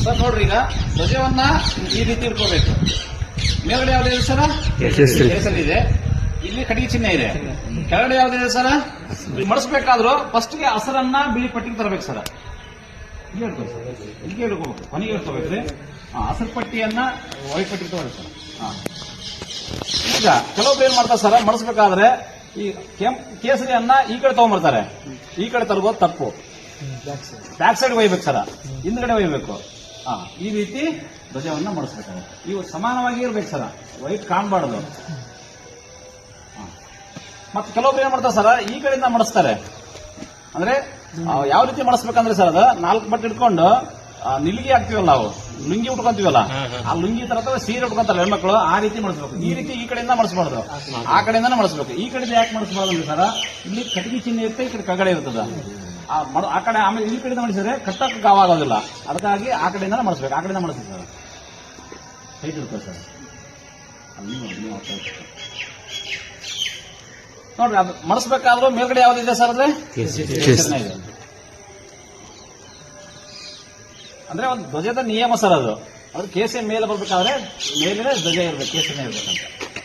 Sir ನೋಡ್ರಿ, ಈಗ ಧ್ವಜವನ್ನ ಈ ರೀತಿ ಇಟ್ಕೋಬೇಕು. ಮೇಲ್ಗಡೆ ಯಾವ್ದಿದೆ ಸರ್? ಕೇಸರಿ ಇದೆ. ಇಲ್ಲಿ ಕಡಿಗೆ ಚಿಹ್ನೆ ಇದೆ. ಕೆಳಗಡೆ ಯಾವ್ದಿದೆ ಸರ್? ಮಡಿಸ್ಬೇಕಾದ್ರೂ ಫಸ್ಟ್ಗೆ ಹಸರನ್ನ ಬಿಳಿ ಪಟ್ಟಿಗೆ ತರಬೇಕು ಸರ್. ಇಲ್ಲಿ ಹೇಳ್ಕೋ ಸರ್, ಇಲ್ಲಿಗೆ ಹಿಡ್ಕೋಬೇಕು, ಕೊನೆಗೆ ಹಿಡ್ಕೋಬೇಕ್ರಿ. ಹಸಿರು ಪಟ್ಟಿಯನ್ನ ವೈಟ್ ಪಟ್ಟಿಗೆ ತಗೋಬೇಕು ಸರ್. ಈಗ ಕೆಲವೊಬ್ರು ಏನ್ ಮಾಡ್ತಾರೆ ಸರ್, ಮಡಿಸ್ಬೇಕಾದ್ರೆ ಈ ಕೇಸರಿಯನ್ನ ಈ ಕಡೆ ತಗೊಂಡ್ಬರ್ತಾರೆ. ಈ ಕಡೆ ತರಬಹುದು ತಪ್ಪು. ಬ್ಯಾಕ್ ಸೈಡ್ ಒಯ್ಬೇಕು ಸರ್, ಹಿಂದ್ಗಡೆ ಒಯ್ಬೇಕು. ಈ ರೀತಿ ಧ್ವಜವನ್ನ ಮಡಿಸ್ಬೇಕಾಗುತ್ತೆ. ಇವು ಸಮಾನವಾಗಿ ಇರ್ಬೇಕು ಸರ್, ವೈಟ್ ಕಾಣಬಾರ್ದು. ಮತ್ತೆ ಕೆಲವೊಬ್ರು ಏನ್ ಮಾಡ್ತಾರೆ ಸರ್, ಈ ಕಡೆಯಿಂದ ಮಡಿಸ್ತಾರೆ. ಅಂದ್ರೆ ಯಾವ ರೀತಿ ಮಡಿಸ್ಬೇಕಂದ್ರೆ ಸರ್, ಅದು 4 ಬಟ್ಟೆ ಇಟ್ಕೊಂಡು ನಿಲಿಗೆ ಹಾಕ್ತಿವಲ್ಲ, ನಾವು ಲುಂಗಿ ಉಟ್ಕೊಂತೀವಲ್ಲ, ಆ ಲುಂಗಿ ತರ ಅಥವಾ ಸೀರೆ ಉಟ್ಕೊಂತಾರೆ ಹೆಣ್ಮಕ್ಳು, ಆ ರೀತಿ ಮಾಡಿಸ್ಬೇಕು. ಈ ರೀತಿ ಈ ಕಡೆಯಿಂದ ಮಾಡಿಸ್ಬಾರ್ದು, ಆ ಕಡೆಯಿಂದಾನೆ ಮಾಡಿಸ್ಬೇಕು. ಈ ಕಡೆಯಿಂದ ಯಾಕೆ ಮಾಡಿಸ್ಬಾರ್ದು ಅಂದ್ರೆ ಸರ್, ಇಲ್ಲಿ ಕಟ್ಟಿಗೆ ಚಿಹ್ನೆ ಇರುತ್ತೆ, ಈ ಕಡೆ ಕೆಳಗಡೆ ಇರ್ತದ. ಆ ಕಡೆ ಆಮೇಲೆ ಈ ಕಡೆಯಿಂದ ಮಾಡಿಸಿದ್ರೆ ಕಟ್ಟಕ್ಕೆ ಗಾವಾಗೋದಿಲ್ಲ. ಅದಕ್ಕಾಗಿ ಆ ಕಡೆಯಿಂದಾನೆ ಮಾಡಿಸ್ಬೇಕು. ಆ ಕಡೆಯಿಂದ ಮಾಡಿಸ್ಬೇಕು ಸರ್, ಹೈಟ್ ಇರ್ತದೆ ಸರ್. ನೋಡ್ರಿ, ಅದು ಮಾಡಿಸ್ಬೇಕಾದ್ರೂ ಮೇಲ್ಗಡೆ ಯಾವ್ದಿದೆ ಸರ್? ಅದ್ರೆ ಇದೆ. ಅಂದ್ರೆ ಒಂದು ಧ್ವಜದ ನಿಯಮ ಸರ್ ಅದು. ಕೇಸರಿ ಮೇಲೆ ಬರ್ಬೇಕಾದ್ರೆ ಮೇಲಿನ ಧ್ವಜ ಇರ್ಬೇಕು, ಕೇಸರಿನೇ ಇರ್ಬೇಕಂತ.